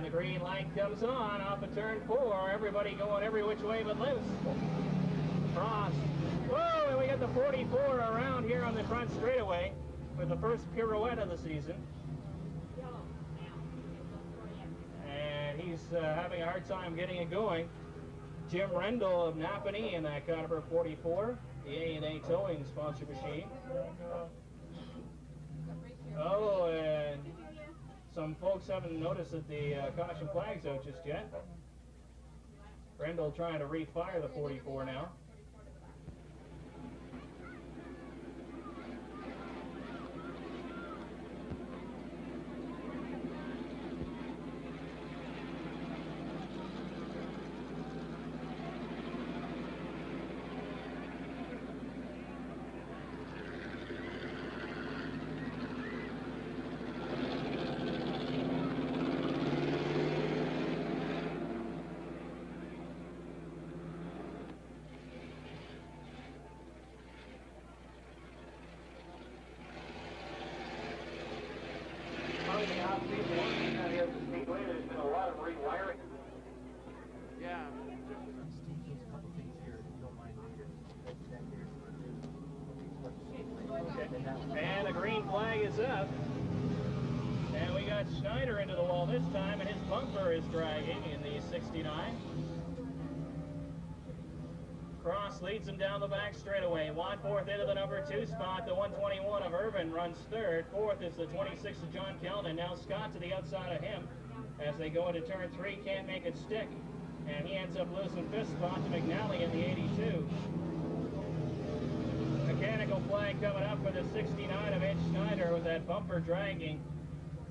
the green light comes on off of turn 4. Everybody going every which way but loose. Cross. Whoa, and we got the 44 around here on the front straightaway with the first pirouette of the season. And he's having a hard time getting it going. Jim Rendell of Napanee in that caliber 44, the A&A towing sponsor machine. Oh, and some folks haven't noticed that the caution flag's out just yet. Rendell trying to refire the 44 now. The off-speed one out here at the Speedway, there's been a lot of rewiring. Yeah. Steve, there's a couple things here, if you don't mind. Okay. And the green flag is up. And we got Schneider into the wall this time, and his bumper is dragging in the 69. Cross leads him down the back straightaway. Wanforth into the number 2 spot. The 121 of Irvin runs third. Fourth is the 26 of John Keldon. Now Scott to the outside of him as they go into turn 3. Can't make it stick. And he ends up losing 5th spot to McNally in the 82. Mechanical flag coming up for the 69 of Ed Schneider with that bumper dragging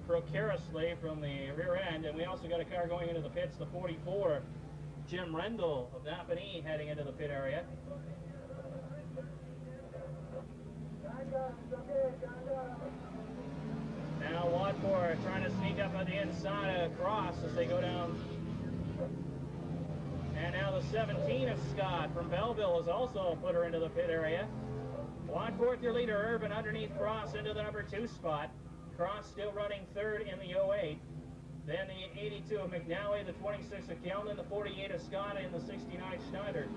precariously from the rear end. And we also got a car going into the pits, the 44. Jim Rendell of Napanee heading into the pit area. Now Watford trying to sneak up on the inside of Cross as they go down. And now the 17 of Scott from Belleville is also put her into the pit area. Watford your leader, Irvin underneath Cross into the number 2 spot. Cross still running third in the 08. Then the 82 of McNally, the 26 of Keldon, the 48 of Scott, and the 69 Schneider.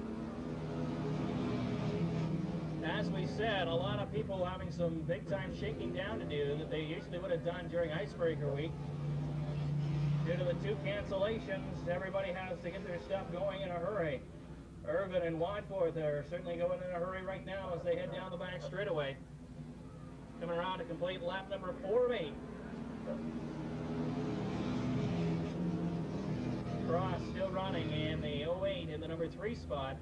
As we said, a lot of people having some big-time shaking down to do that they usually would have done during Icebreaker Week. Due to the 2 cancellations, everybody has to get their stuff going in a hurry. Irvin and Watforth are certainly going in a hurry right now as they head down the back straightaway. Coming around to complete lap number 4 of 8. Cross still running in the 08 in the number 3 spot.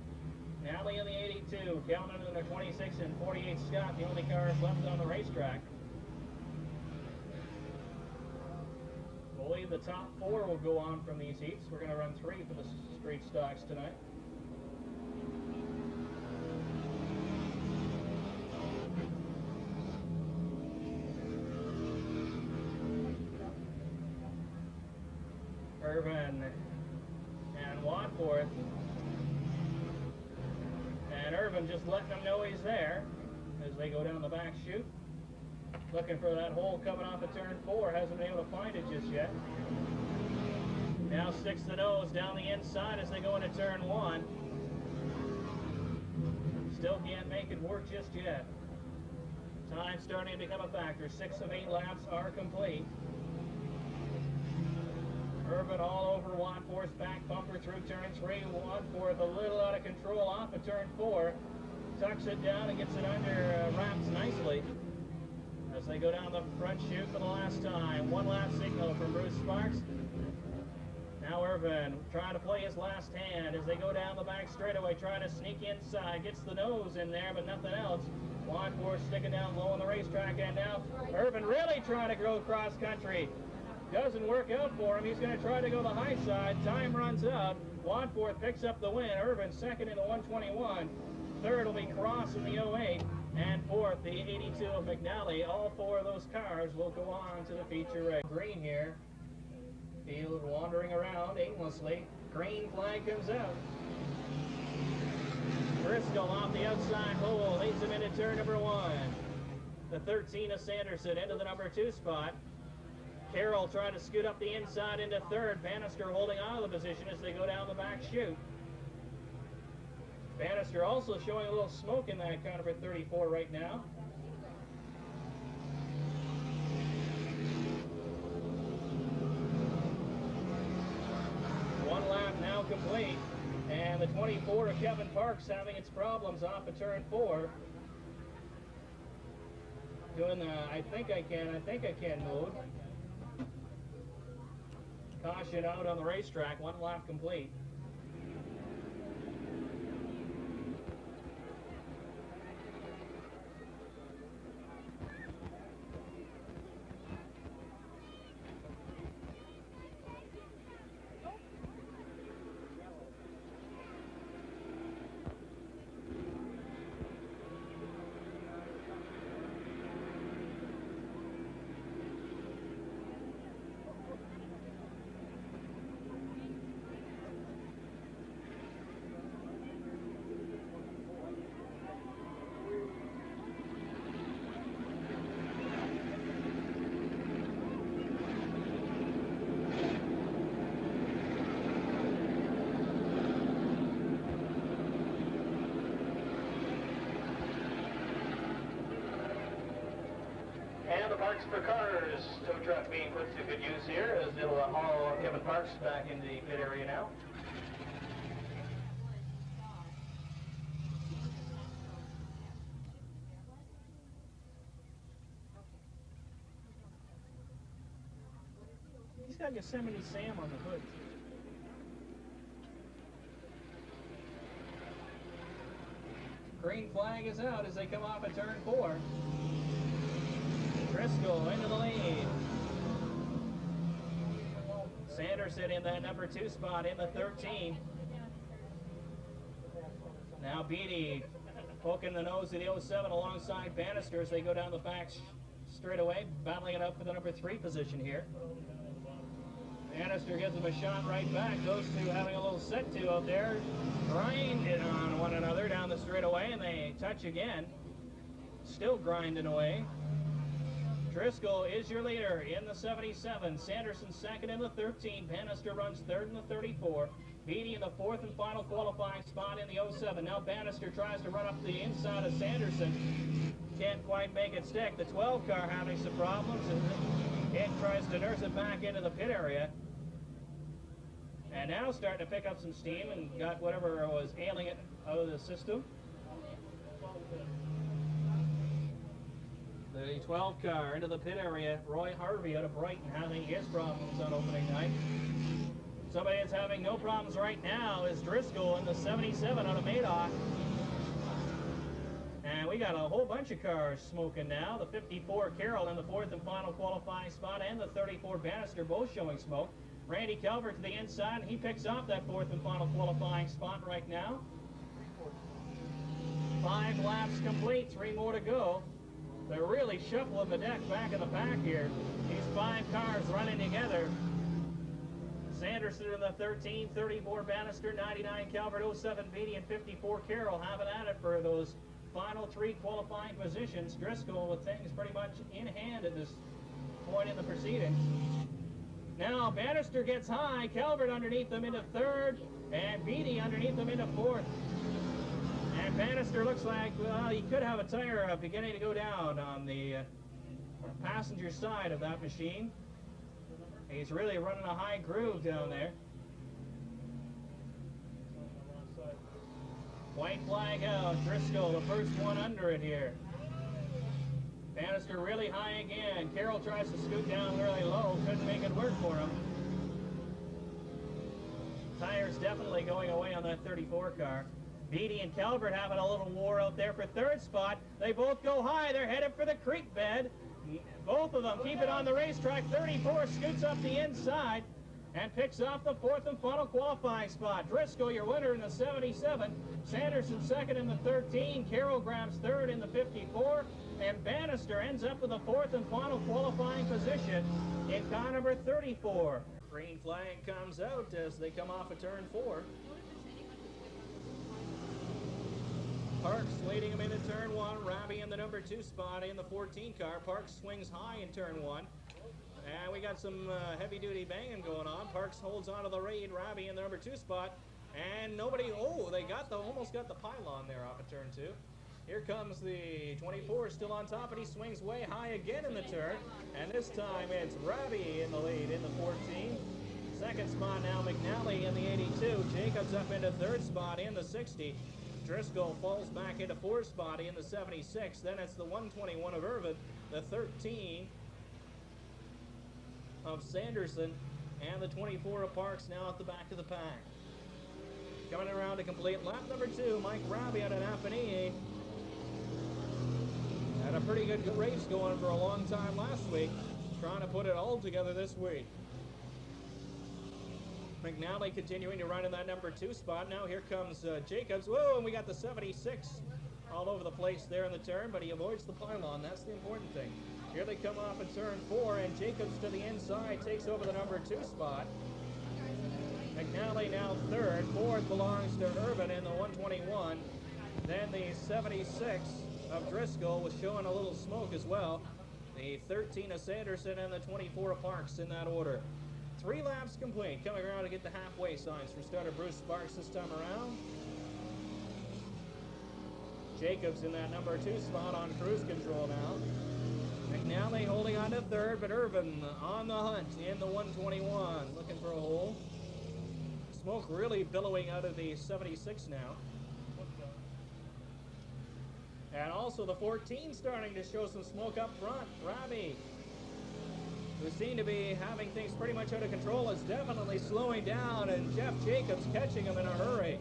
Nally in the 82, Keldon in the 26 and 48 Scott, the only cars left on the racetrack. I believe the top 4 will go on from these heats. We're going to run 3 for the street stocks tonight. Irvin and Watforth. And Irvin just letting them know he's there as they go down the back chute. Looking for that hole coming off of turn 4. Hasn't been able to find it just yet. Now sticks the nose down the inside as they go into turn 1. Still can't make it work just yet. Time starting to become a factor. 6 of 8 laps are complete. Irvin all over Watforth's back bumper through turn 3. Watforth a little out of control off of turn 4. Tucks it down and gets it under wraps nicely as they go down the front chute for the last time. 1 lap signal from Bruce Sparks. Now Irvin trying to play his last hand as they go down the back straightaway, trying to sneak inside. Gets the nose in there, but nothing else. Watforth sticking down low on the racetrack, and now Irvin really trying to go cross country. Doesn't work out for him. He's going to try to go the high side. Time runs out. Watforth picks up the win. Irvin second in the 121. Third will be Cross in the 08. And fourth, the 82 of McNally. All 4 of those cars will go on to the feature race. Green here. Field wandering around aimlessly. Green flag comes out. Driscoll off the outside pole leads him into turn number 1. The 13 of Sanderson into the number 2 spot. Carroll trying to scoot up the inside into third. Bannister holding on to the position as they go down the back chute. Bannister also showing a little smoke in that car number 34 right now. One lap now complete, and the 24 of Kevin Parks having its problems off of turn 4. Doing the I think I can mode. Caution out on the racetrack, 1 lap complete. And the Parks for Cars tow truck being put to good use here as it'll haul Kevin Parks back into the pit area now. He's got Yosemite Sam on the hood. Green flag is out as they come off at turn 4. Driscoll into the lead. Sanderson in that number 2 spot in the 13. Now Beatty poking the nose of the 07 alongside Bannister as they go down the back straightaway, battling it up for the number 3 position here. Bannister gives him a shot right back. Those two having a little set to out there, grinding on one another down the straightaway, and they touch again. Still grinding away. Driscoll is your leader in the 77. Sanderson second in the 13. Bannister runs third in the 34. Beatty in the 4th and final qualifying spot in the 07. Now Bannister tries to run up the inside of Sanderson. Can't quite make it stick. The 12 car having some problems, and it tries to nurse it back into the pit area. And now starting to pick up some steam and got whatever was ailing it out of the system. The 12 car into the pit area. Roy Harvey out of Brighton having his problems on opening night. Somebody that's having no problems right now is Driscoll in the 77 out of Madoff. And we got a whole bunch of cars smoking now. The 54 Carroll in the 4th and final qualifying spot, and the 34 Bannister both showing smoke. Randy Calvert to the inside, and he picks off that 4th and final qualifying spot right now. 5 laps complete, 3 more to go. They're really shuffling the deck back in the pack here. These 5 cars running together. Sanderson in the 13, 34 Bannister, 99 Calvert, 07 Beatty, and 54 Carroll having at it for those final 3 qualifying positions. Driscoll with things pretty much in hand at this point in the proceedings. Now Bannister gets high, Calvert underneath them into 3rd, and Beatty underneath them into 4th. And Bannister looks like, well, he could have a tire beginning to go down on the passenger side of that machine. He's really running a high groove down there. White flag out, Driscoll, the first one under it here. Bannister really high again. Carroll tries to scoot down really low, couldn't make it work for him. Tires definitely going away on that 34 car. Beatty and Calvert having a little war out there for 3rd spot. They both go high, they're headed for the creek bed. Both of them keep it on the racetrack. 34 scoots up the inside and picks off the 4th and final qualifying spot. Driscoll, your winner in the 77. Sanderson second in the 13. Carroll grabs 3rd in the 54. And Bannister ends up with the 4th and final qualifying position in car number 34. Green flag comes out as they come off of turn 4. Parks leading him into turn 1. Robbie in the number 2 spot in the 14 car. Parks swings high in turn 1. And we got some heavy-duty banging going on. Parks holds on to the lead. Robbie in the number 2 spot. And nobody, they almost got the pylon there off of turn 2. Here comes the 24, still on top, and he swings way high again in the turn. And this time it's Robbie in the lead in the 14. Second spot now, McNally in the 82. Jacobs up into third spot in the 60. Driscoll falls back into fourth spot in the 76. Then it's the 121 of Irvin, the 13 of Sanderson, and the 24 of Parks now at the back of the pack. Coming around to complete lap number 2, Mike Robbie out of Napanee. Had a pretty good race going for a long time last week. Trying to put it all together this week. McNally continuing to run in that number 2 spot. Now here comes Jacobs. Whoa, and we got the 76 all over the place there in the turn, but he avoids the pylon. That's the important thing. Here they come off in turn 4, and Jacobs to the inside takes over the number 2 spot. McNally now third. Fourth belongs to Irvin in the 121. Then the 76 of Driscoll was showing a little smoke as well. The 13 of Sanderson and the 24 of Parks in that order. 3 laps complete. Coming around to get the halfway signs from starter Bruce Sparks this time around. Jacobs in that number 2 spot on cruise control now. McNally holding on to third, but Irvin on the hunt in the 121, looking for a hole. Smoke really billowing out of the 76 now. And also the 14 starting to show some smoke up front. Robbie, who seemed to be having things pretty much under control, is definitely slowing down, and Jeff Jacobs catching him in a hurry.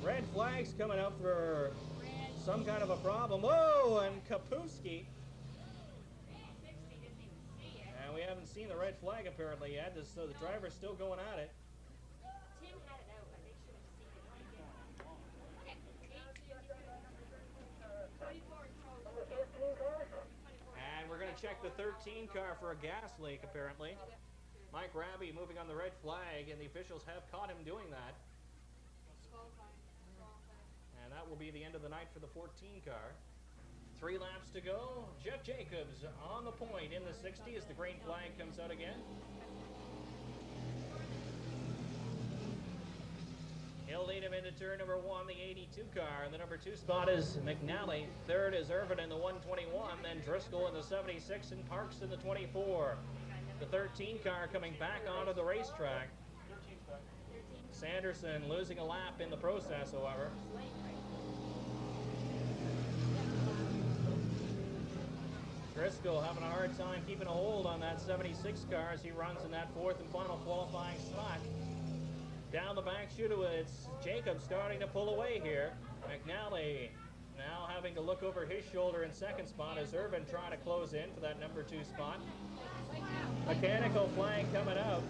Red flags coming up for some kind of a problem. Whoa, and Kapusky. And we haven't seen the red flag apparently yet, so the driver's still going at it. Tim had it out, but they should have seen it. And we're going to check the 13 car for a gas leak apparently. Mike Robbie moving on the red flag, and the officials have caught him doing that. And that will be the end of the night for the 14 car. 3 laps to go. Jeff Jacobs on the point in the 60 as the green flag comes out again. He'll lead him into turn number 1, the 82 car. And the number 2 spot is McNally. Third is Irvin in the 121. Then Driscoll in the 76 and Parks in the 24. The 13 car coming back onto the racetrack. Sanderson losing a lap in the process, however. Driscoll having a hard time keeping a hold on that 76 car as he runs in that 4th and final qualifying spot. Down the back chute, it's Jacobs starting to pull away here. McNally now having to look over his shoulder in second spot as Irvin trying to close in for that number 2 spot. Mechanical flag coming out.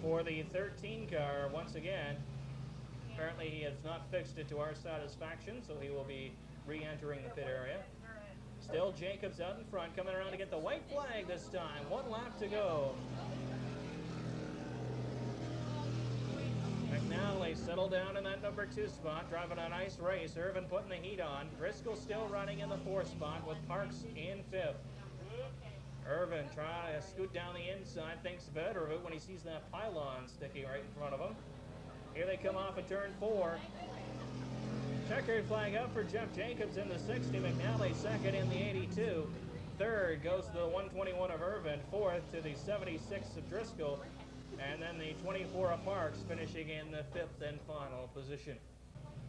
For the 13 car, once again, apparently he has not fixed it to our satisfaction, so he will be re-entering the pit area. Still Jacobs out in front, coming around to get the white flag this time. 1 lap to go. McNally settled down in that number 2 spot, driving a nice race. Irvin putting the heat on. Driscoll still running in the 4th spot with Parks in 5th. Irvin trying to scoot down the inside, thinks better of it when he sees that pylon sticking right in front of him. Here they come off of turn 4. Checkered flag up for Jeff Jacobs in the 60. McNally second in the 82. Third goes to the 121 of Irvin. Fourth to the 76 of Driscoll. And then the 24 of Parks finishing in the 5th and final position.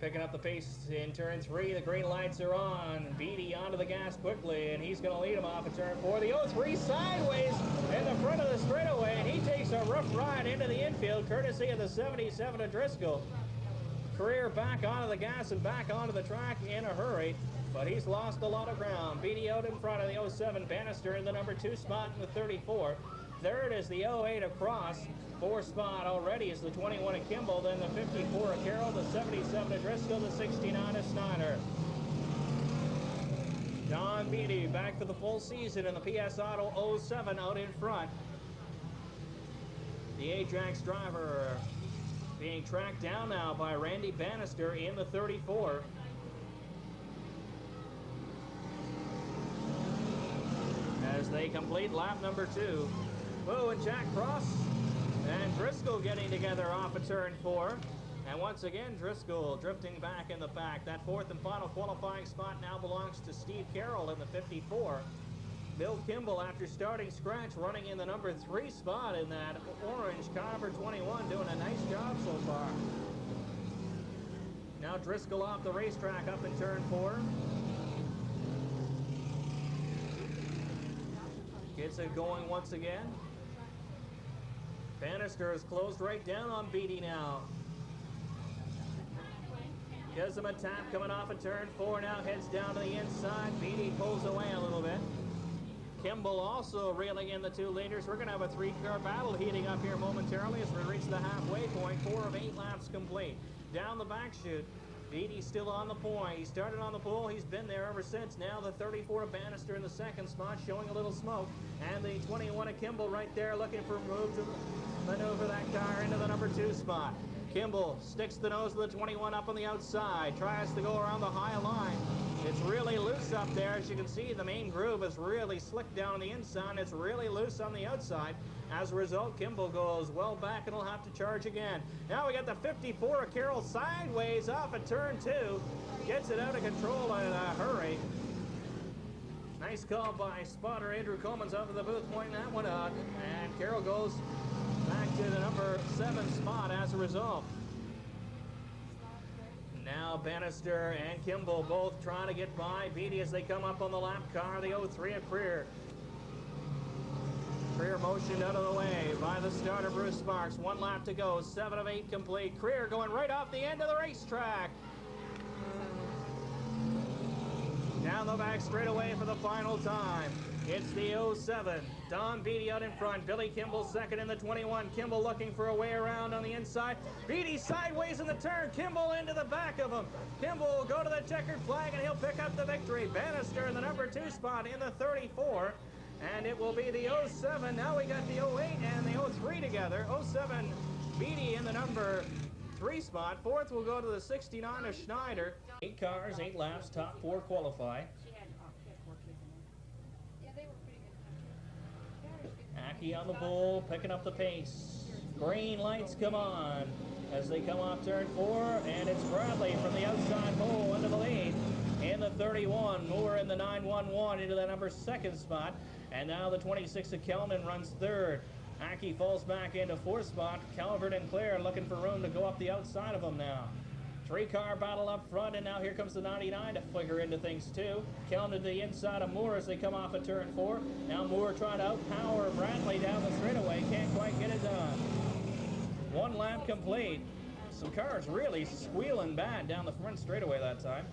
Picking up the pace in turn 3. The green lights are on. Beatty onto the gas quickly, and he's going to lead him off at turn 4. The 03 sideways in the front of the straightaway, and he takes a rough ride into the infield, courtesy of the 77 of Driscoll. Career back onto the gas and back onto the track in a hurry, but he's lost a lot of ground. Beatty out in front of the 07 Bannister in the number 2 spot in the 34. Third is the 08 of Cross. 4th spot already is the 21 of Kimball, then the 54 of Carroll, the 77 of Driscoll, the 69 of Snyder. John Beatty back for the full season in the PS Auto 07 out in front. The Ajax driver being tracked down now by Randy Bannister in the 34. As they complete lap number 2. Woo and Jack Cross and Driscoll getting together off of turn 4. And once again, Driscoll drifting back in the pack. That fourth and final qualifying spot now belongs to Steve Carroll in the 54. Bill Kimball, after starting scratch, running in the number 3 spot in that orange car number 21, doing a nice job so far. Now Driscoll off the racetrack up in turn 4. Gets it going once again. Bannister is closed right down on Beatty now. Gives him a tap coming off of turn 4, now heads down to the inside. Beatty pulls away a little bit. Kimball also reeling in the 2 leaders. We're going to have a 3-car battle heating up here momentarily as we reach the halfway point. 4 of 8 laps complete. Down the back chute, Beatty still on the point. He started on the pole. He's been there ever since. Now the 34 of Bannister in the 2nd spot, showing a little smoke. And the 21 of Kimball right there looking for a move to maneuver that car into the number 2 spot. Kimball sticks the nose of the 21 up on the outside, tries to go around the high line. It's really loose up there. As you can see, the main groove is really slick down on the inside. It's really loose on the outside. As a result, Kimball goes well back and will have to charge again. Now we got the 54 of Carroll sideways off at turn 2. Gets it out of control in a hurry. Nice call by spotter Andrew Coleman's off of the booth pointing that one out. And Carroll goes back to the number 7 spot as a result. Now Bannister and Kimball both trying to get by Beatty as they come up on the lap car. The 03 of Creer. Creer motioned out of the way by the starter Bruce Sparks. 1 lap to go, 7 of 8 complete. Creer going right off the end of the racetrack. Down the back straightaway for the final time. It's the 07. Don Beatty out in front. Billy Kimball second in the 21. Kimball looking for a way around on the inside. Beatty sideways in the turn. Kimball into the back of him. Kimball will go to the checkered flag and he'll pick up the victory. Bannister in the number 2 spot in the 34. And it will be the 07. Now we got the 08 and the 03 together. 07 Beatty in the number 3 spot. 4th will go to the 69 of Schneider. 8 cars, 8 laps, top 4 qualify. Aki on the bull, picking up the pace. Green lights come on as they come off turn 4, and it's Bradley from the outside pole into the lead. In the 31, Moore in the 911 into the number 2nd spot, and now the 26 of Kellman runs 3rd. Aki falls back into 4th spot. Calvert and Clare looking for room to go up the outside of him now. 3-car battle up front, and now here comes the 99 to figure into things too. Kellman to the inside of Moore as they come off at turn 4. Now Moore trying to outpower Bradley down the straightaway. Can't quite get it done. 1 lap complete. Some cars really squealing bad down the front straightaway that time.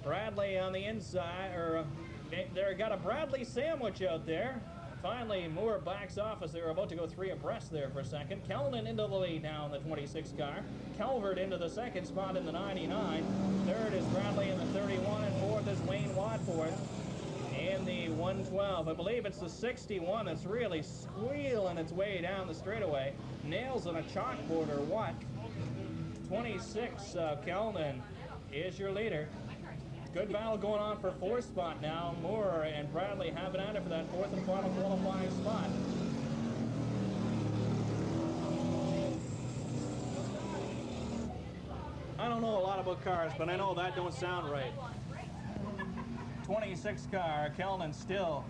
Bradley on the inside, they got a Bradley sandwich out there. Finally, Moore backs off as they were about to go 3 abreast there for a second. Kellman into the lead now in the 26 car. Calvert into the 2nd spot in the 99. 3rd is Bradley in the 31, and 4th is Wayne Watford in the 112. I believe it's the 61 that's really squealing its way down the straightaway. Nails on a chalkboard or what? 26, Kellman is your leader. Good battle going on for 4th spot now. Moore and Bradley having at it for that 4th and final qualifying spot. I don't know a lot about cars, but I know that don't sound right. 26 car, Kellman still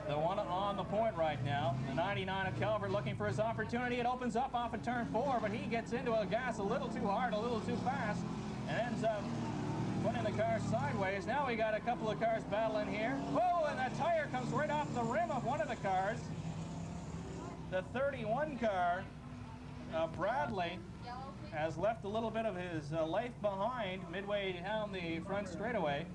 the one on the point right now. The 99 of Calvert looking for his opportunity. It opens up off of turn 4, but he gets into a gas a little too hard, a little too fast, and ends up putting the car sideways. Now we got a couple of cars battling here. Whoa, and that tire comes right off the rim of one of the cars. The 31 car, Bradley, has left a little bit of his life behind midway down the front straightaway.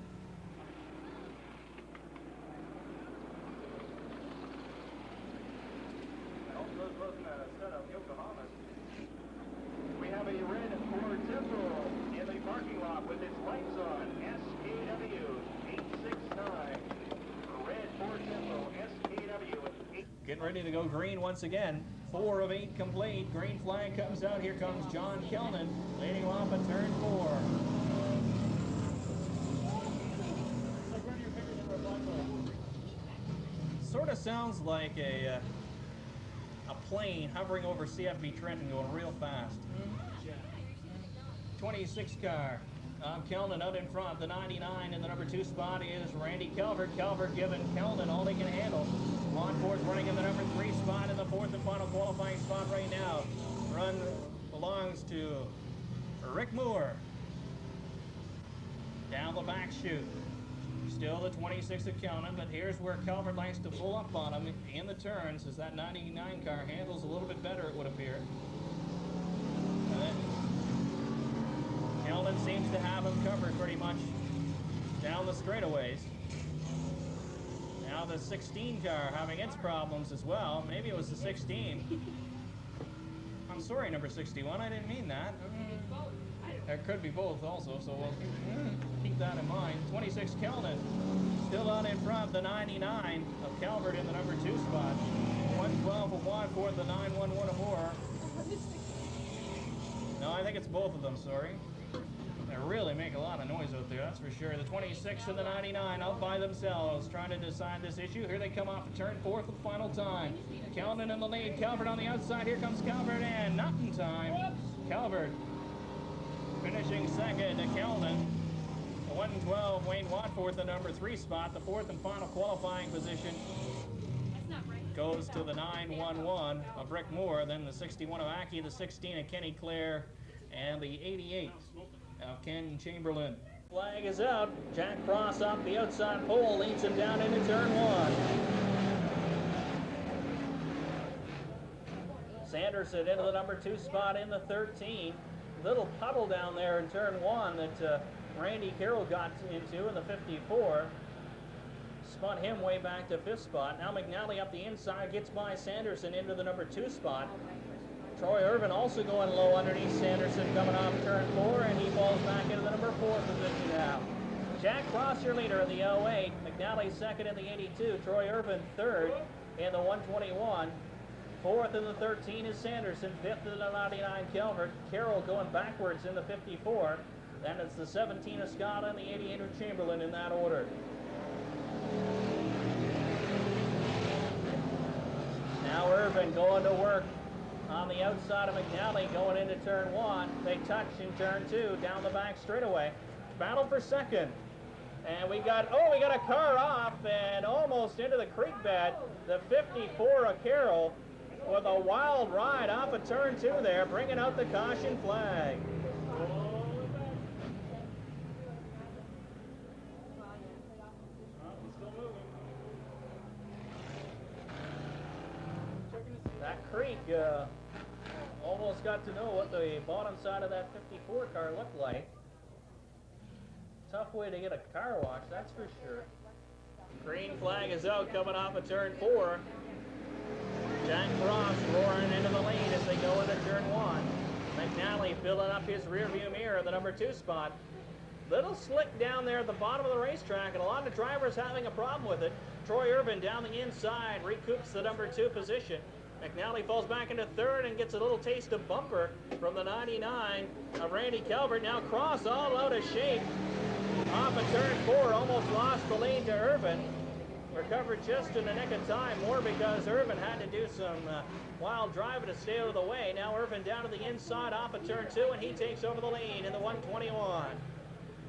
We have a red Ford Tempo in the parking lot with its lights on. SKW 869. Red Ford Tempo SKW 8. Getting ready to go green once again. 4 of 8 complete. Green flag comes out. Here comes John Kelnan leading off at turn 4. Sort of sounds like a plane hovering over CFB Trenton going real fast. 26 car. Kelnan out in front. The 99 in the number 2 spot is Randy Calvert. Calvert giving Kelnan all they can handle. Montfort's running in the number 3 spot in the 4th and final qualifying spot right now. Run belongs to Rick Moore. Down the back chute. Still the 26 of Kelnan, but here's where Calvert likes to pull up on him in the turns as that 99 car handles a little bit better, it would appear. Kelnan seems to have him covered pretty much down the straightaways. Now the 16 car having its problems as well. Maybe it was the 16. I'm sorry, number 61, I didn't mean that. There could be both also, so we'll keep that in mind. 26 Kelnan still out in front. The 99 of Calvert in the number 2 spot. 112 of Watford, the 911 of Moore. No, I think it's both of them, sorry. They really make a lot of noise out there, that's for sure. The 26 and the 99 out by themselves, trying to decide this issue. Here they come off of turn 4 for the final time. Kelnan in the lead, Calvert on the outside. Here comes Calvert, and not in time. Calvert finishing second to Kelnan. The 112 Wayne Watford, the number 3 spot. The 4th and final qualifying position goes to the 911 of Rick Moore, then the 61 of Aki, the 16 of Kenny Clare, and the 88 of Ken Chamberlain. Flag is out. Jack Cross off the outside pole leads him down into turn 1. Sanderson into the number 2 spot in the 13. Little puddle down there in turn 1 that Randy Carroll got into in the 54. Spun him way back to 5th spot. Now McNally up the inside gets by Sanderson into the number 2 spot. Troy Irvin also going low underneath Sanderson coming off turn 4, and he falls back into the number 4 position now. Jack Cross, your leader in the 08. McNally second in the 82. Troy Irvin third in the 121. 4th in the 13 is Sanderson. 5th in the 99 Calvert. Carroll going backwards in the 54. Then it's the 17 of Scott and the 88 of Chamberlain in that order. Now Irvin going to work on the outside of McNally going into turn 1. They touch in turn 2 down the back straightaway. Battle for second. And we got a car off and almost into the creek bed. The 54 of Carroll with a wild ride off of turn 2 there, bringing out the caution flag. That creek almost got to know what the bottom side of that 54 car looked like. Tough way to get a car wash, that's for sure. Green flag is out coming off of turn 4. Jack Cross roaring into the lead as they go into turn 1. McNally filling up his rear view mirror in the number 2 spot. Little slick down there at the bottom of the racetrack, and a lot of drivers having a problem with it. Troy Irvin down the inside recoups the number 2 position. McNally falls back into 3rd and gets a little taste of bumper from the 99 of Randy Calvert. Now Cross all out of shape. Off of turn 4, almost lost the lead to Irvin. Recovered just in the nick of time, more because Irvin had to do some wild driving to stay out of the way. Now Irvin down to the inside off of turn 2, and he takes over the lead in the 121.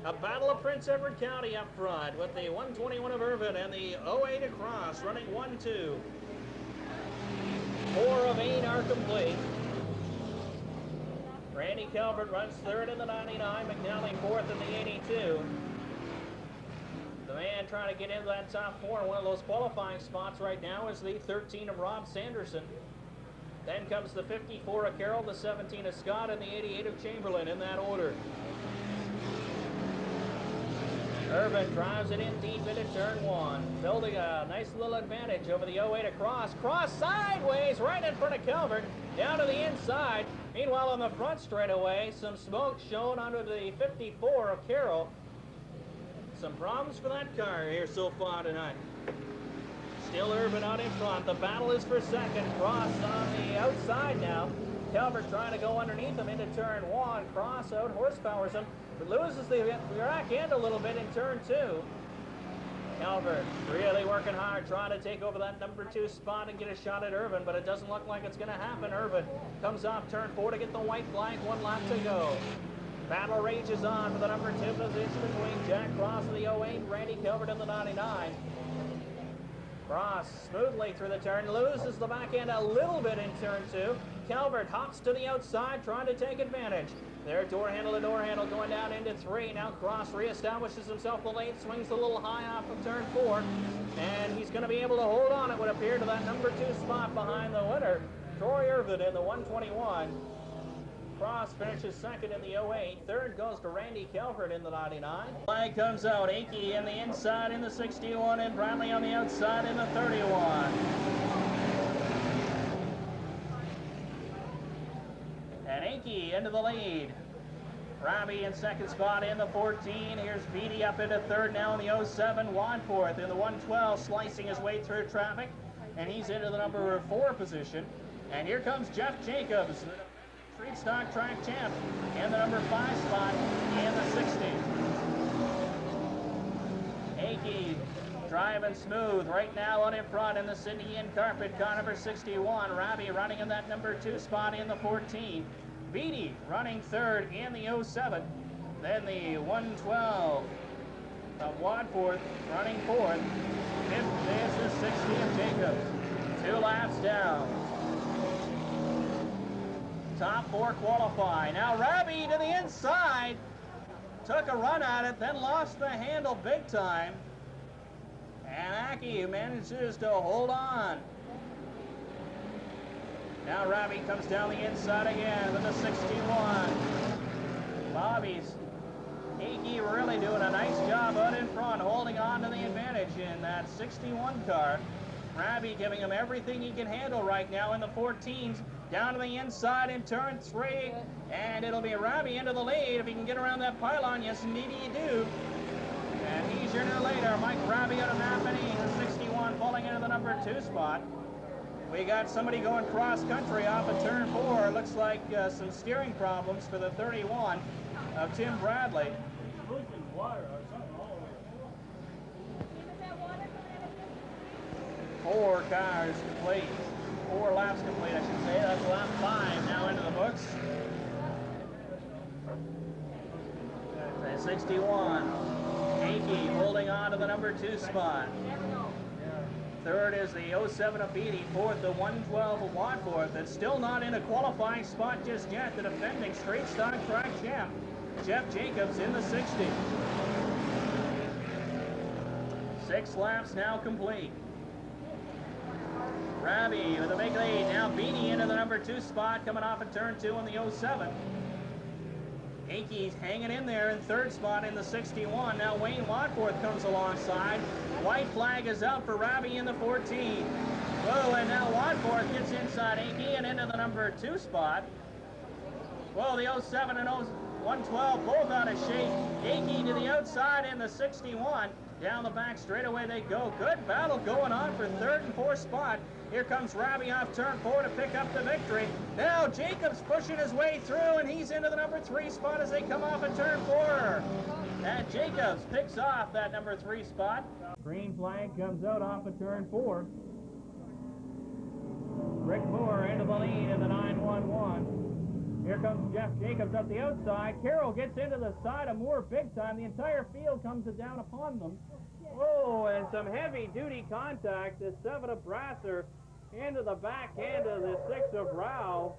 A battle of Prince Edward County up front with the 121 of Irvin and the 08 of Cross running 1-2. 4 of 8 are complete. Randy Calvert runs 3rd in the 99, McNally 4th in the 82. The man trying to get into that top 4 in one of those qualifying spots right now is the 13 of Rob Sanderson. Then comes the 54 of Carroll, the 17 of Scott, and the 88 of Chamberlain in that order. Irvin drives it in deep into turn 1, building a nice little advantage over the 08 of Cross. Cross sideways right in front of Calvert, down to the inside. Meanwhile, on the front straightaway, some smoke shown under the 54 of Carroll. Some problems for that car here so far tonight. Still Urban out in front. The battle is for second. Cross on the outside now. Calvert trying to go underneath him into turn one. Cross out horsepowers him, but loses the rack end a little bit in turn two. Calvert really working hard, trying to take over that number 2 spot and get a shot at Urban, but it doesn't look like it's going to happen. Urban comes off turn 4 to get the white flag. 1 lap to go. Battle rages on for the number 2 position between Jack Cross of the 08 and Randy Calvert in the 99. Cross smoothly through the turn, loses the back end a little bit in turn 2. Calvert hops to the outside, trying to take advantage. There, door handle to door handle going down into 3. Now Cross reestablishes himself the late, swings a little high off of turn 4, and he's going to be able to hold on, it would appear, to that number 2 spot behind the winner, Troy Irvin in the 121. Cross finishes second in the 08. Third goes to Randy Calvert in the 99. Flag comes out. Akey in the inside in the 61 and Bradley on the outside in the 31. And Akey into the lead. Robbie in second spot in the 14. Here's Beatty up into third now in the 07. Wadforth in the 112 slicing his way through traffic. And he's into the number 4 position. And here comes Jeff Jacobs, street stock track champ, in the number 5 spot in the 60. Akey driving smooth right now out in front in the Sydney Inn Carpet car number 61. Robbie running in that number 2 spot in the 14. Beatty running third in the 07. Then the 112 of Wadforth running fourth. Fifth is the 60 of Jacobs. 2 laps down. Top 4 qualify. Now Robbie to the inside. Took a run at it, then lost the handle big time. And Aki manages to hold on. Now Robbie comes down the inside again with the 61. Bobby's Aki really doing a nice job out in front, holding on to the advantage in that 61 car. Robbie giving him everything he can handle right now in the 14s. Down to the inside in turn 3, and it'll be Robbie into the lead if he can get around that pylon. Yes, indeed he do. And he's your new leader, Mike Robbie out of Napanee, the 61, falling into the number 2 spot. We got somebody going cross country off of turn 4. Looks like some steering problems for the 31 of Tim Bradley. Was that water coming out of 4 cars complete. 4 laps complete, I should say. That's lap 5 now into the books. And 61. Akey holding on to the number 2 spot. Third is the 07 of Beatty. Fourth, the 112 of Wadforth. That's still not in a qualifying spot just yet. The defending straight stock track champ, Jeff Jacobs, in the 60. 6 laps now complete. Robbie with a big lead. Now Beatty into the number 2 spot, coming off of turn 2 in the 07. Akey's hanging in there in third spot in the 61. Now Wayne Wadforth comes alongside. White flag is out for Robbie in the 14. Whoa, and now Wadforth gets inside Akey and into the number 2 spot. Whoa, the 07 and 112 both out of shape. Akey to the outside in the 61. Down the back straightaway they go. Good battle going on for third and 4th spot. Here comes Robbie off turn 4 to pick up the victory. Now Jacobs pushing his way through, and he's into the number 3 spot as they come off of turn 4. And Jacobs picks off that number 3 spot. Green flag comes out off of turn 4. Rick Moore into the lead in the 911. Here comes Jeff Jacobs up the outside. Carroll gets into the side of Moore big time. The entire field comes down upon them. Oh, and some heavy-duty contact. The 7 of Brasser into the back end of the 6 of Rao.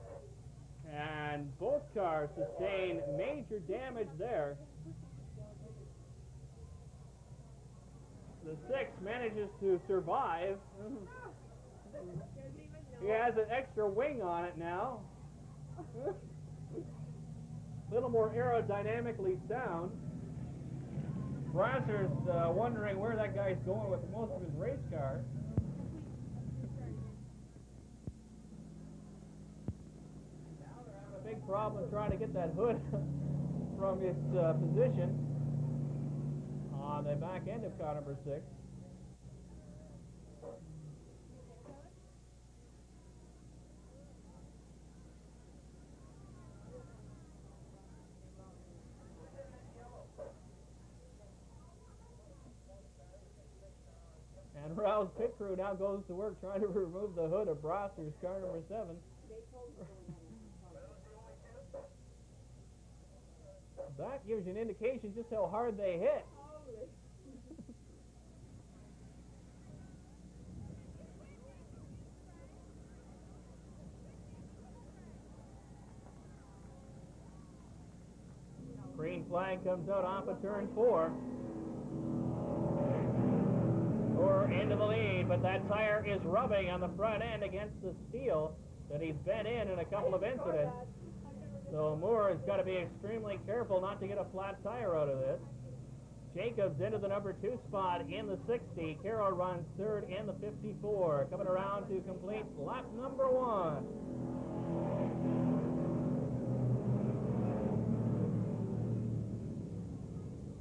And both cars sustain major damage there. The 6 manages to survive. He has an extra wing on it now. A little more aerodynamically sound. Brasser's wondering where that guy's going with most of his race car. Now they're having a big problem trying to get that hood from its position on the back end of car number 6. And Rao's pit crew now goes to work trying to remove the hood of Brasser's car number 7. That gives you an indication just how hard they hit. Green flag comes out off of turn 4. Or into the lead, but that tire is rubbing on the front end against the steel that he's bent in a couple of incidents. So Moore has got to be extremely careful not to get a flat tire out of this. Jacobs into the number 2 spot in the 60. Carroll runs third in the 54. Coming around to complete lap number 1.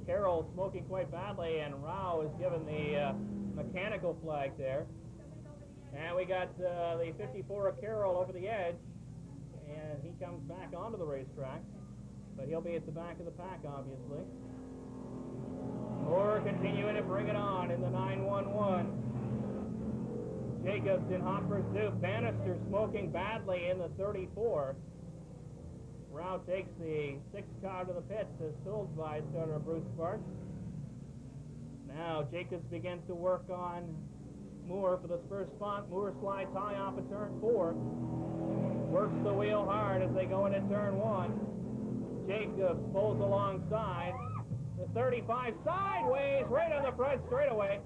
Carroll smoking quite badly, and Rao is given the mechanical flag there. And we got the 54 of Carroll over the edge, and he comes back onto the racetrack, but he'll be at the back of the pack, obviously. Moore continuing to bring it on in the 911. Jacobs in hot pursuit. Bannister smoking badly in the 34. Rao takes the 6 car to the pits as told by starter Bruce Sparks. Now Jacobs begins to work on Moore for the first spot. Moore slides high off of turn 4. Works the wheel hard as they go into turn 1. Jacobs pulls alongside. The 35 sideways right on the front straightaway.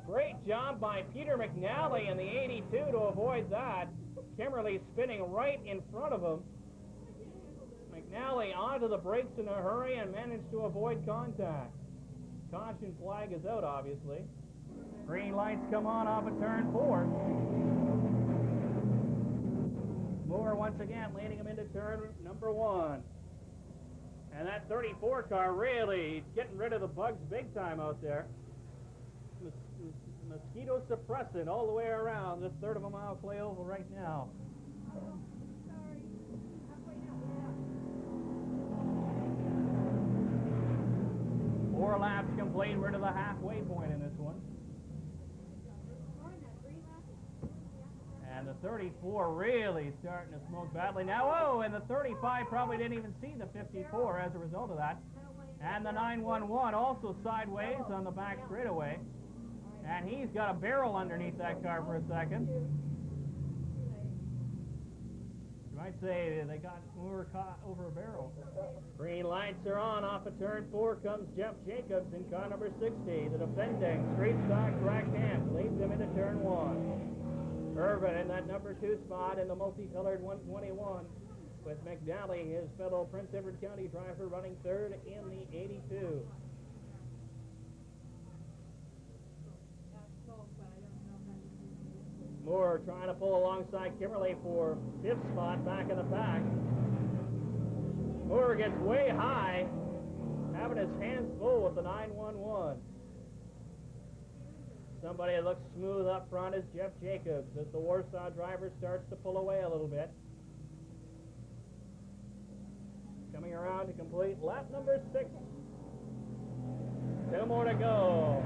Great job by Peter McNally in the 82 to avoid that. Kimmerly spinning right in front of him. McNally onto the brakes in a hurry and managed to avoid contact. Caution flag is out, obviously. Green lights come on off of turn 4. Moore once again leading him into turn number 1. And that 34 car really getting rid of the bugs big time out there. Mosquito suppressant all the way around this third of a mile clay oval right now. Four laps complete. We're to the halfway point in this one. And the 34 really starting to smoke badly now. Oh, and the 35 probably didn't even see the 54 as a result of that. And the 911 also sideways on the back straightaway. And he's got a barrel underneath that car for a second. You might say they got Moore caught over a barrel. Green lights are on. Off of turn 4 comes Jeff Jacobs in car number 60. The defending street stock track champ leads him into turn 1. Irvin in that number 2 spot in the multicolored 121 with McNally, his fellow Prince Edward County driver, running third in the 82. Moore trying to pull alongside Kimmerly for 5th spot back in the pack. Moore gets way high, having his hands full with the 911. Somebody that looks smooth up front is Jeff Jacobs as the Warsaw driver starts to pull away a little bit. Coming around to complete lap number 6. 2 more to go.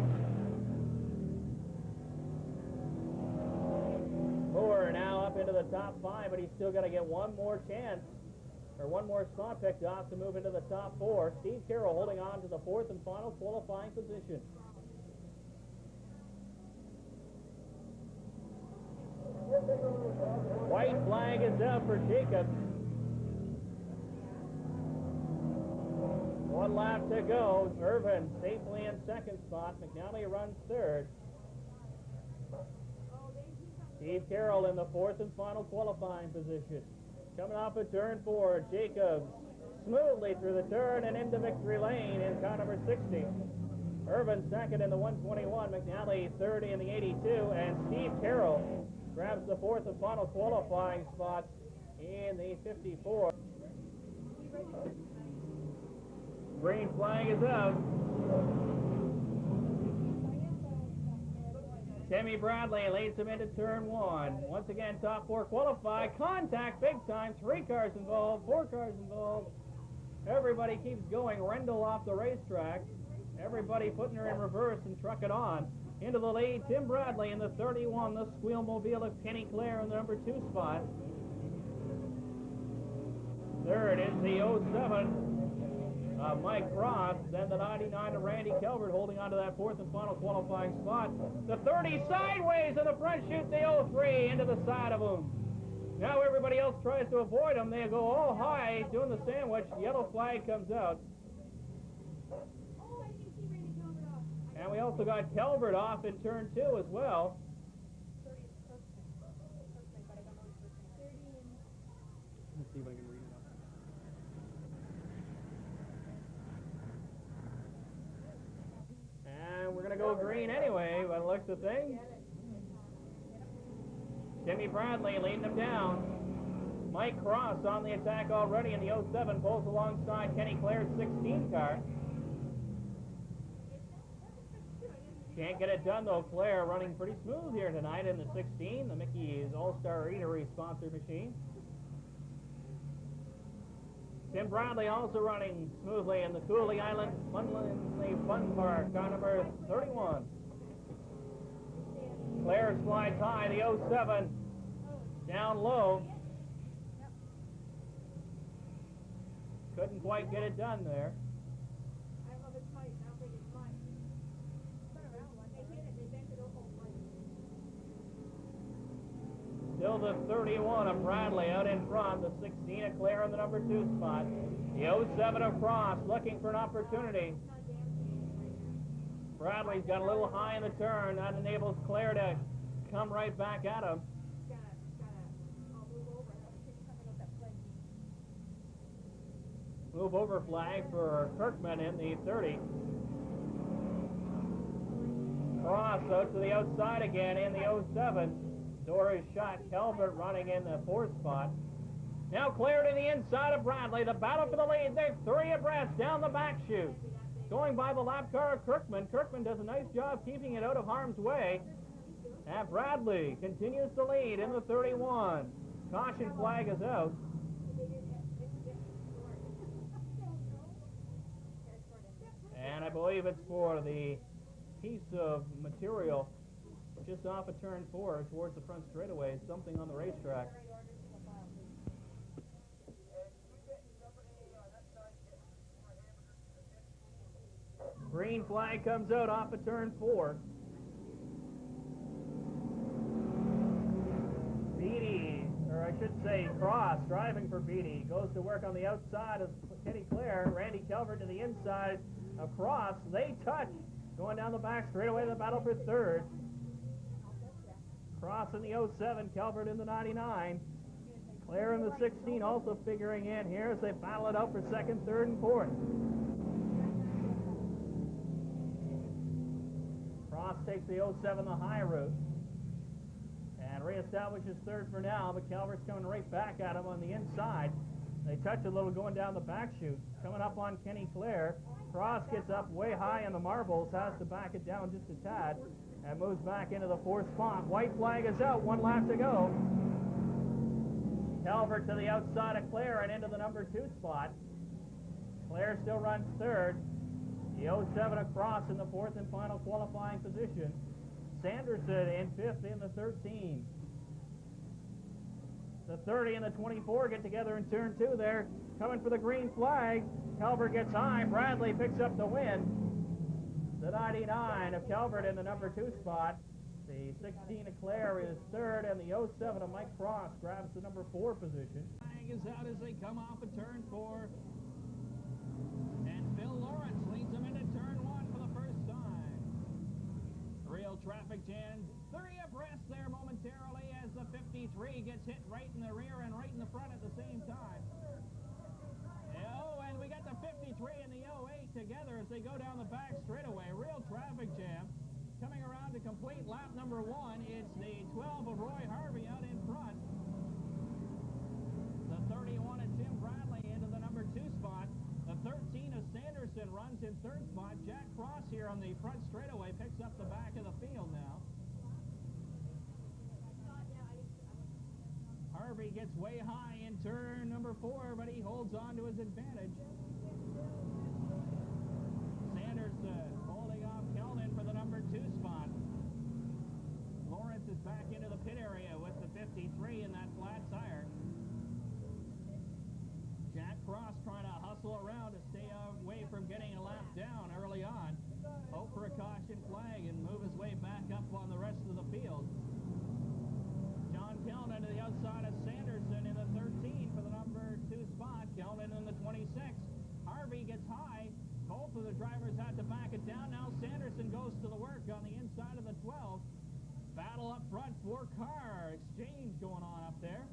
Moore now up into the top 5, but he's still got to get one more chance, or one more spot picked off to move into the top 4. Steve Carroll holding on to the 4th and final qualifying position. White flag is up for Jacobs. 1 lap to go. Irvin safely in 2nd spot. McNally runs 3rd. Steve Carroll in the 4th and final qualifying position. Coming off of turn 4, Jacobs smoothly through the turn and into victory lane in car number 60. Irvin 2nd in the 121, McNally 3rd in the 82, and Steve Carroll grabs the 4th and final qualifying spot in the 54. Green flag is up. Timmy Bradley leads him into turn 1. Once again, top 4 qualify. Contact big time. 3 cars involved, 4 cars involved. Everybody keeps going. Rendell off the racetrack. Everybody putting her in reverse and trucking on. Into the lead, Tim Bradley in the 31, the Squealmobile of Kenny Clare in the number 2 spot. Third is the 07 Mike Cross, then the 99 of Randy Calvert holding on to that fourth and final qualifying spot. The 30 sideways in the front chute, the 03 into the side of him. Now everybody else tries to avoid them. They go all high doing the sandwich. Yellow flag comes out. Oh, I didn't see Randy Calvert off. And we also got Calvert off in turn 2 as well. 30 is perfect. Perfect, but I don't know his first name. 30 and... Let's see if I can read it off. And we're going to go green anyway by the looks of things. Timmy Bradley leading them down. Mike Cross on the attack already in the 07, pulls alongside Kenny Clare's 16 car. Can't get it done though. Claire running pretty smooth here tonight in the 16, the Mickey's All-Star Eatery sponsored machine. Tim Bradley also running smoothly in the Cooley Island Funlandly Fun Park, car number 31. Claire slides high, the 07 down low. Couldn't quite get it done there. I love his height. I don't think it's mine. Turn around one. They hit it. They bent it over. Still the 31 of Bradley out in front, the 16 of Claire in the number 2 spot. The 07 of Cross looking for an opportunity. Bradley's got a little high in the turn. That enables Claire to come right back at him. Move over flag for Kirkman in the 30. Cross out to the outside again in the 07. Door is shut. Calvert running in the 4th spot. Now Claire to the inside of Bradley. The battle for the lead. They're 3 abreast down the back chute. Going by the lap car of Kirkman. Kirkman does a nice job keeping it out of harm's way. And Bradley continues to lead in the 31. Caution flag is out. And I believe it's for the piece of material just off of turn 4 towards the front straightaway, something on the racetrack. Green flag comes out off of turn 4. Beatty, or I should say Cross, driving for Beatty, goes to work on the outside of Kenny Clare. Randy Calvert to the inside of Cross. They touch, going down the back straightaway, the battle for 3rd. Cross in the 07, Calvert in the 99. Clare in the 16 also figuring in here as they battle it out for 2nd, 3rd, and 4th. Cross takes the 07 the high route and reestablishes 3rd for now, but Calvert's coming right back at him on the inside. They touch a little going down the back chute. Coming up on Kenny Clare. Cross gets up way high in the marbles, has to back it down just a tad, and moves back into the 4th spot. White flag is out, 1 lap to go. Calvert to the outside of Clare and into the number 2 spot. Clare still runs 3rd. The 07 across in the 4th and final qualifying position. Sanderson in 5th in the 13. The 30 and the 24 get together in turn 2 there. Coming for the green flag. Calvert gets high. Bradley picks up the win. The 99 of Calvert in the number 2 spot. The 16 of Clare is 3rd, and the 07 of Mike Cross grabs the number 4 position. Flag is out as they come off of turn 4. And Phil Lawrence leads them into turn 1 for the first time. Real traffic jam. 3 abreast there momentarily as the 53 gets hit right in the rear and right in the front at the same time. Oh, and we got the 53 and the 08 together as they go down the back straightaway. Real traffic jam. Coming around to complete lap number 1, it's the 12 of Roy Harvey out in front. The 31 of Tim Bradley into the number 2 spot. The 13 of Sanderson runs in 3rd spot. Jack Cross here on the front straightaway picks up the back of the field now. Harvey gets way high in turn number 4, but he holds on to his advantage. Sanderson drivers had to back it down. Now Sanderson goes to the work on the inside of the 12. Battle up front, 4-car exchange going on up there.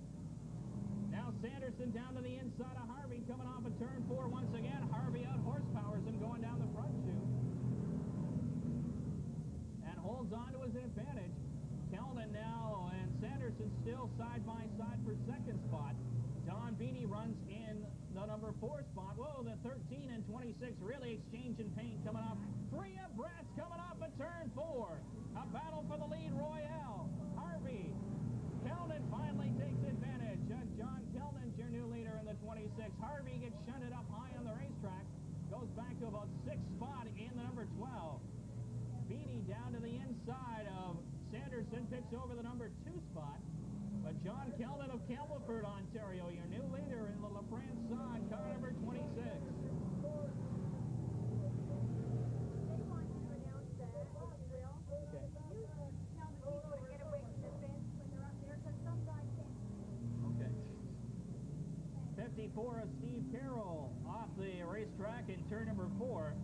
Now Sanderson down to the inside of Harvey, coming off of turn 4 once again. Harvey out horsepowers him going down the front chute. And holds on to his advantage. Kelden now and Sanderson still side by side for second spot. Don Beatty runs in the number 4 spot. Whoa, the 13 and 26 really exchanging paint coming up. 3 abreast coming up at turn 4. A battle for the lead, Royale. Harvey. Kelden finally takes advantage. John Kelden's your new leader in the 26. Harvey gets shunted up high on the racetrack. Goes back to about 6th spot in the number 12. Beatty down to the inside of Sanderson, picks over the number 2 spot. But John Kelden of Campbellford, Ontario, your new leader in the LaFrance Sod, car number 26. Okay. You tell the people to get away from the fence when they're up there, because some guys can't. Okay. 54 of Steve Carroll off the racetrack in turn number 4.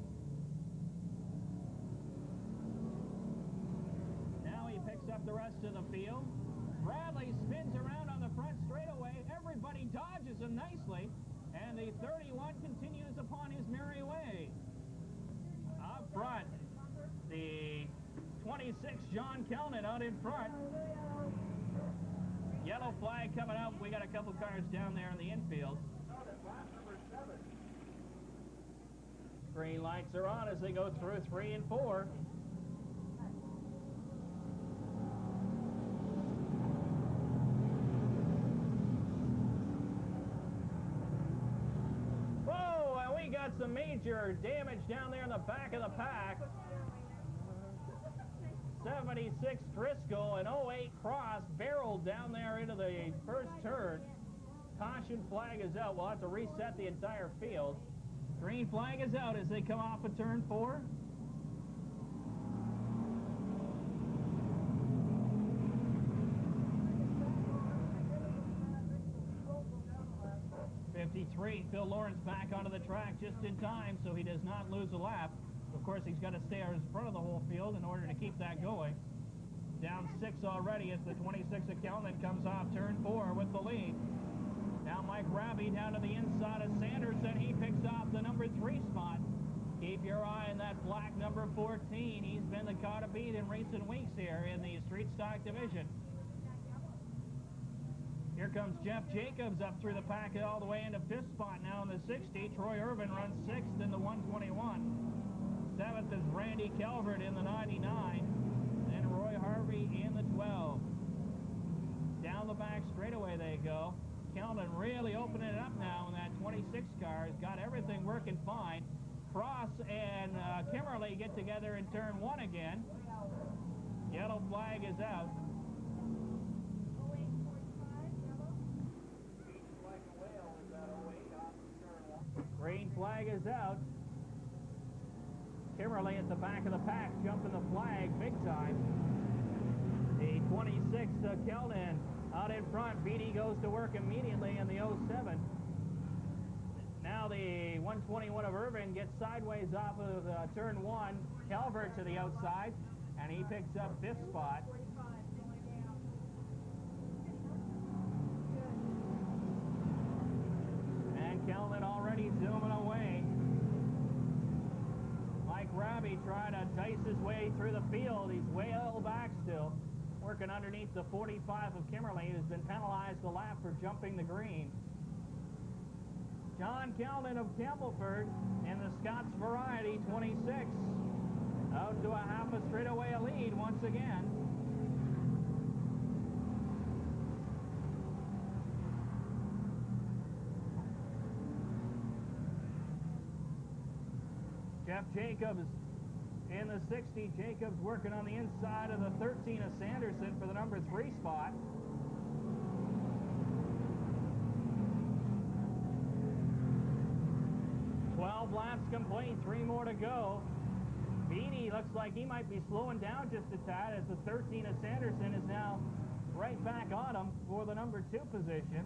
Now he picks up the rest of the field. Bradley spins around on the front straightaway. Everybody dodges him nicely. And the 31 continues upon his merry way. Up front, the 26, John Kelden, out in front. Yellow flag coming up. We got a couple cars down there in the infield. Green lights are on as they go through 3 and 4. Whoa, and we got some major damage down there in the back of the pack. 76 Driscoll and 08 Cross barreled down there into the first turn. Caution flag is out. We'll have to reset the entire field. Green flag is out as they come off of turn 4. Phil Lawrence back onto the track just in time so he does not lose a lap. Of course, he's got to stay in front of the whole field in order to keep that going. Down 6 already as the 26 of Kelden comes off turn 4 with the lead. Now Mike Raby down to the inside of Sanderson. He picks off the number 3 spot. Keep your eye on that black number 14. He's been the car to beat in recent weeks here in the street stock division. Here comes Jeff Jacobs up through the pack all the way into 5th spot now in the 60. Troy Irvin runs 6th in the 121. 7th is Randy Calvert in the 99. Then Roy Harvey in the 12. Down the back straightaway they go. Kelden really opening it up now in that 26 car. Has got everything working fine. Cross and Kimmerly get together in turn 1 again. Yellow flag is out. Green flag is out. Kimmerly at the back of the pack, jumping the flag big time. The 26 Kelden out in front. Beatty goes to work immediately in the 07. Now the 121 of Irvin gets sideways off of turn 1. Calvert to the outside, and he picks up 5th spot. And Kelden already zooming away. Mike Raby trying to dice his way through the field. He's way out back still. Working underneath the 45 of Kimmerly, who's been penalized a lap for jumping the green. John Kelden of Campbellford in the Scots Variety 26. Out to a half a straightaway lead once again. Jeff Jacobs in the 60. Jacobs working on the inside of the 13 of Sanderson for the number 3 spot. Laps complete, 3 more to go. Beatty looks like he might be slowing down just a tad as the 13 of Sanderson is now right back on him for the number 2 position.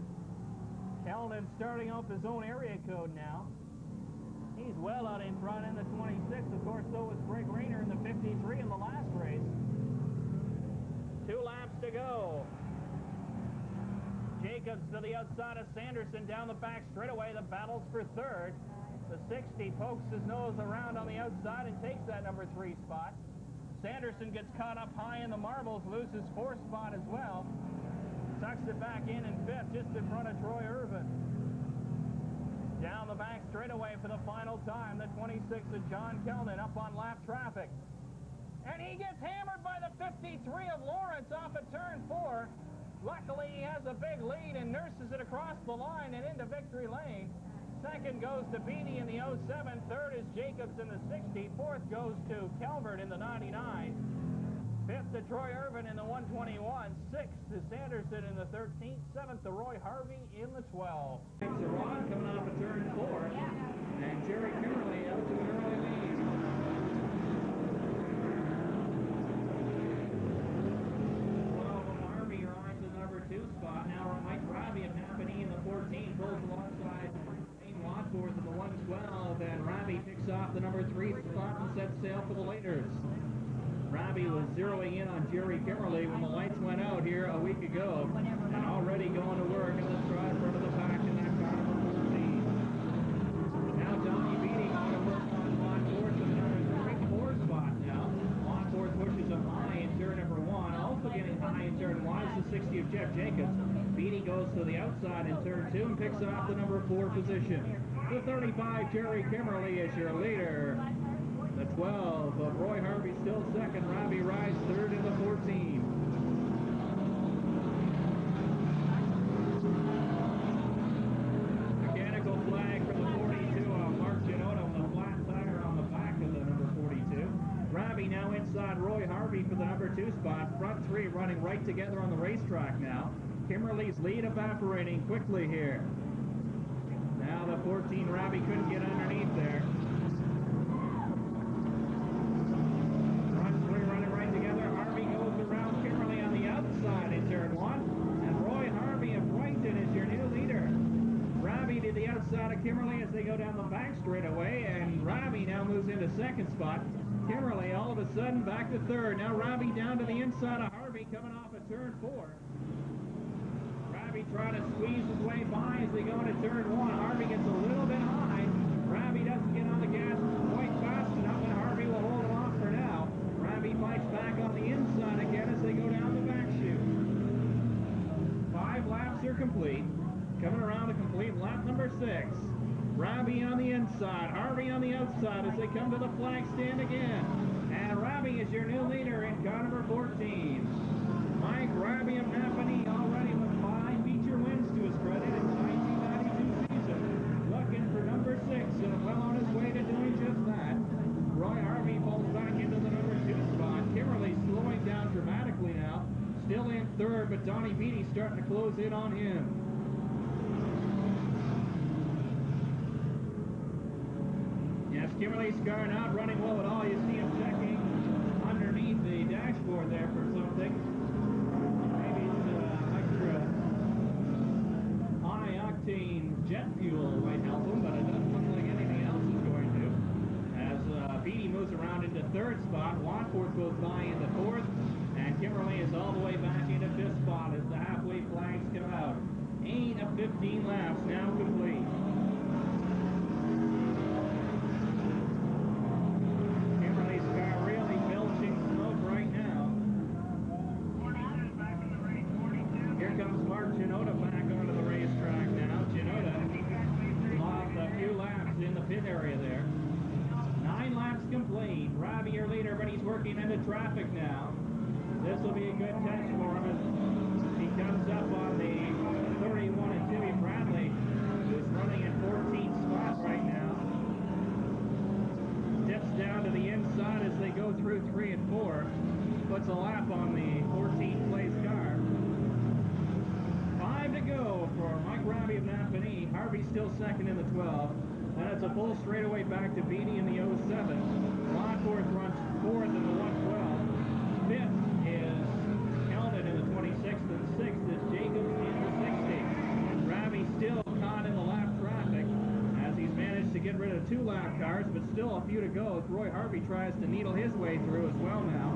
Kelden starting off his own area code now. He's well out in front in the 26. Of course, so was Greg Rayner in the 53 in the last race. 2 laps to go. Jacobs to the outside of Sanderson down the back straightaway. The battles for third. The 60 pokes his nose around on the outside and takes that number 3 spot. Sanderson gets caught up high in the marbles, loses 4th spot as well. Tucks it back in 5th, just in front of Troy Irvin. Down the back straightaway for the final time, the 26 of John Kelnan up on lap traffic. And he gets hammered by the 53 of Lawrence off of turn 4. Luckily, he has a big lead and nurses it across the line and into victory lane. Second goes to Beattie in the 07. Third is Jacobs in the 60. Fourth goes to Calvert in the 99. Fifth to Troy Irvin in the 121. Sixth to Sanderson in the 13th. Seventh to Roy Harvey in the 12. Ron coming off of turn 4. And Jerry Kimberly out to an early lead. Harvey are on to the number 2 spot. Now Mike Robbie of Napanee in the 14 pulls alongside Watford in the 112, and Robbie picks off the number 3 spot and sets sail for the leaders. Robbie was zeroing in on Jerry Kimberly when the lights went out here a week ago, and already going to work in the stride front of the pack in that car number 14. Now Donnie Beattie going to work on Watford to the number 3-4 spot now. Watford pushes him high in turn number 1, also getting high in turn 1 is the 60 of Jeff Jacobs. Beattie goes to the outside in turn 2 and picks off the number 4 position. The 35, Jerry Kimberly, is your leader. The 12 of Roy Harvey still second. Robbie rides third in the 14. Mechanical flag for the 42 of Mark Janota with a flat tire on the back of the number 42. Robbie now inside Roy Harvey for the number 2 spot. Front 3 running right together on the racetrack now. Kimberly's lead evaporating quickly here. Now the 14 Robbie couldn't get underneath there. Front 3 running right together. Harvey goes around Kimberly on the outside in turn 1. And Roy Harvey of Brighton is your new leader. Robbie to the outside of Kimberly as they go down the back straightaway. And Robbie now moves into 2nd spot. Kimberly all of a sudden back to 3rd. Now Robbie down to the inside of Harvey coming off of turn 4. Robbie trying to squeeze his way by as they go into turn 1. Harvey gets a little bit high. Robbie doesn't get on the gas quite fast enough, and Harvey will hold him off for now. Robbie fights back on the inside again as they go down the back chute. 5 laps are complete. Coming around to complete lap number 6. Robbie on the inside, Harvey on the outside as they come to the flag stand again. And Robbie is your new leader in car number 14. Mike Robbie of Napanee already with 5 feature wins to his credit in the 1992 season. Looking for number 6 and well on his way to doing just that. Roy Harvey falls back into the number 2 spot. Kimberly slowing down dramatically now. Still in 3rd, but Donnie Beattie starting to close in on him. Yes, Kimberly's car not running well at all. You see him checking underneath the dashboard there for something. Jet fuel might help him, but it doesn't look like anything else is going to. As Beattie moves around into 3rd spot, Watford goes by into 4th, and Kimberly is all the way back into 5th spot as the halfway flags come out. 8 of 15 laps now complete. Kimberly's car really belching smoke right now. Here comes Mark Janota back onto the racetrack now. Janota lost a few laps in the pit area there. 9 laps complete. Robbie your leader, but he's working into traffic now. This will be a good test for him as he comes up on the 31 and Jimmy Bradley, who's running in 14th spot right now. Dips down to the inside as they go through 3 and 4. Puts a lap on the 14th place car. 5 to go for Mike Robbie of Napanee. Harvey still second in the 12. Then it's a full straightaway back to Beattie in the 07. Longforth runs 4th in the 112. 5th is Kelvin in the 26th, and 6th is Jacobs in the 60. Robbie still caught in the lap traffic as he's managed to get rid of 2 lap cars, but still a few to go. Roy Harvey tries to needle his way through as well now.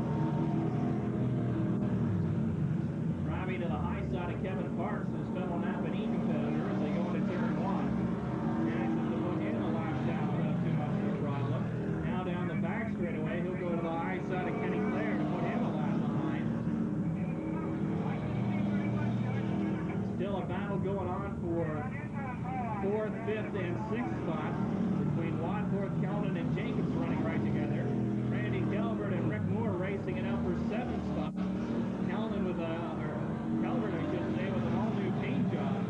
Driving to the high side of Kevin Parks, his fellow Napanee competitor, as they go into turn 1. Manages to put in a lap down without too much of a problem. Now down the back straightaway, he'll go to the high side of Kenny Clare to put him a lap behind. Still a battle going on for 4th, 5th, and 6th spots between Wadforth, Kelvin, and Jacobs running right together. Randy Calvert and Rick Moore racing it out for 7th spot. Calvert with Calvert, I should say, with an all-new paint job,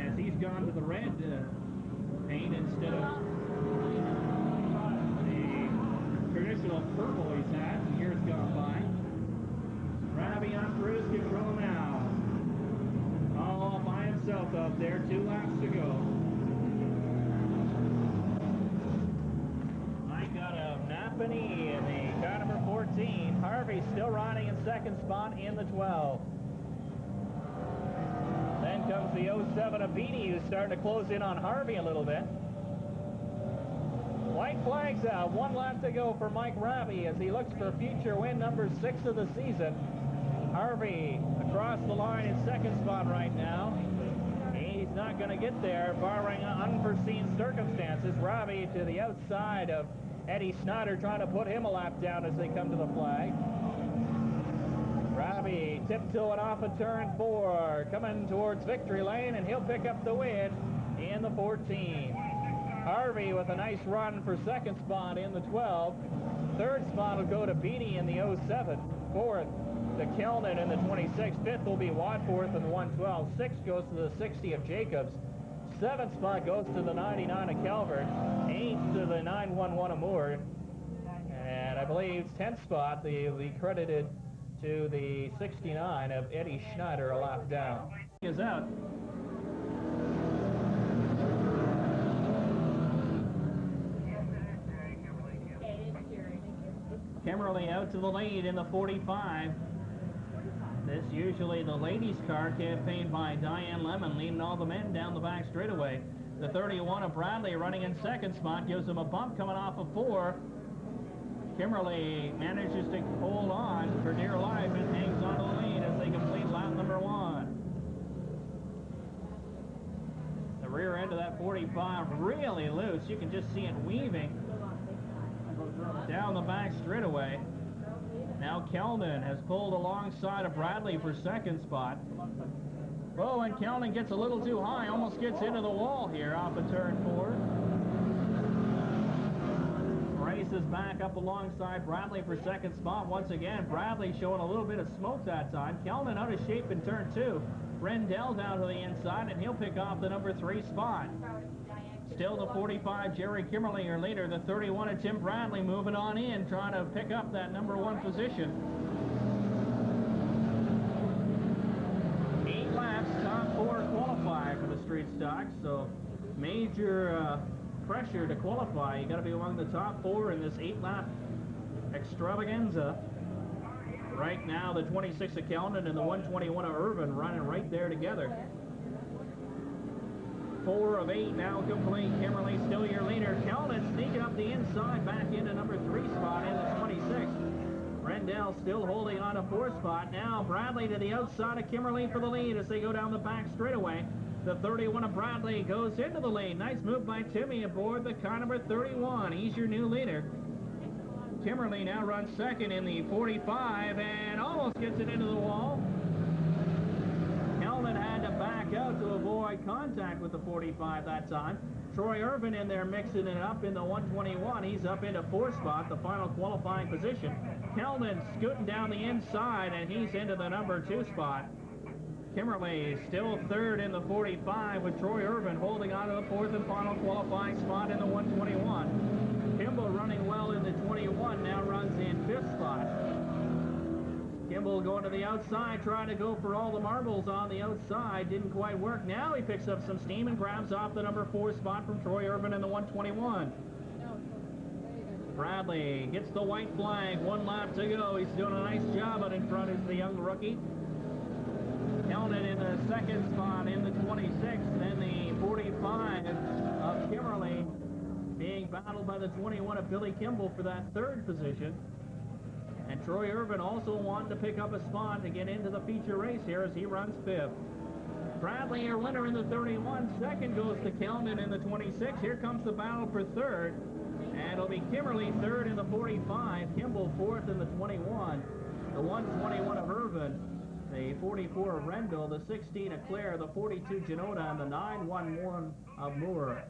as he's gone to the red paint instead of the traditional purple he's had in years gone by. Ravi on cruise control now. All by himself up there, 2 laps to go. Mike got a Napanee in the car number 14. Harvey still riding in 2nd spot in the 12. Then comes the 07 of Beatty, who's starting to close in on Harvey a little bit. White flags out, 1 lap to go for Mike Ravi as he looks for future win number 6 of the season. Harvey across the line in 2nd spot right now. He's not going to get there, barring unforeseen circumstances. Ravi to the outside of Eddie Snyder, trying to put him a lap down as they come to the flag. Ravi tiptoeing off of turn 4, coming towards victory lane, and he'll pick up the win in the 14. Harvey with a nice run for 2nd spot in the 12. 3rd spot will go to Beatty in the 07. 4th to Kelnan in the 26. 5th will be Wadforth in the 112. 6th goes to the 60 of Jacobs. 7th spot goes to the 99 of Calvert. 8th to the 911 of Moore. And I believe 10th spot, the credited to the 69 of Eddie Schneider, a lap down. Is out. Kimberly out to the lead in the 45. This usually the ladies' car, campaigned by Diane Lemon, leading all the men down the back straightaway. The 31 of Bradley running in 2nd spot, gives him a bump coming off of 4. Kimberly manages to hold on for dear life and hangs on to the lead as they complete lap number 1. The rear end of that 45 really loose. You can just see it weaving down the back straightaway. Now Kelnan has pulled alongside of Bradley for 2nd spot. Oh, and Kelnan gets a little too high, almost gets into the wall here off of turn 4. Races back up alongside Bradley for 2nd spot. Once again, Bradley showing a little bit of smoke that time. Kelnan out of shape in turn 2. Rendell down to the inside, and he'll pick off the number 3 spot. Still the 45, Jerry Kimmerly, your leader. The 31 of Tim Bradley moving on in, trying to pick up that number 1 position. 8 laps, top 4 qualify for the street stock, so major pressure to qualify. You got to be among the top 4 in this 8-lap extravaganza. Right now, the 26 of Kelnan and the 121 of Irvin running right there together. 4 of 8 now complete. Kimberly still your leader. Kelnan sneaking up the inside back into number 3 spot in the 26. Rendell still holding on to 4th spot. Now Bradley to the outside of Kimberly for the lead as they go down the back straightaway. The 31 of Bradley goes into the lead. Nice move by Timmy aboard the car number 31. He's your new leader. Kimberly now runs 2nd in the 45 and almost gets it into the wall. Kelnan had to back out to avoid contact with the 45 that time. Troy Irvin in there mixing it up in the 121. He's up into 4th spot, the final qualifying position. Kelnan scooting down the inside, and he's into the number 2 spot. Kimberly still 3rd in the 45, with Troy Irvin holding on to the 4th and final qualifying spot in the 121. Kimball running well in the 21, now runs in 5th spot. Kimball going to the outside, trying to go for all the marbles on the outside. Didn't quite work. Now he picks up some steam and grabs off the number 4 spot from Troy Irvin in the 121. Bradley gets the white flag. 1 lap to go. He's doing a nice job out in front as the young rookie. Kelnan in the 2nd spot in the 26, and the 45 of Kimberly being battled by the 21 of Billy Kimball for that third position. And Troy Irvin also wanted to pick up a spot to get into the feature race here as he runs fifth. Bradley, your winner in the 31. Second goes to Kelman in the 26. Here comes the battle for third. And it'll be Kimmerly third in the 45. Kimball fourth in the 21. The 121 of Irvin. The 44 of Rendell. The 16 of Clare. The 42 Genoda. And the 911 of Moore.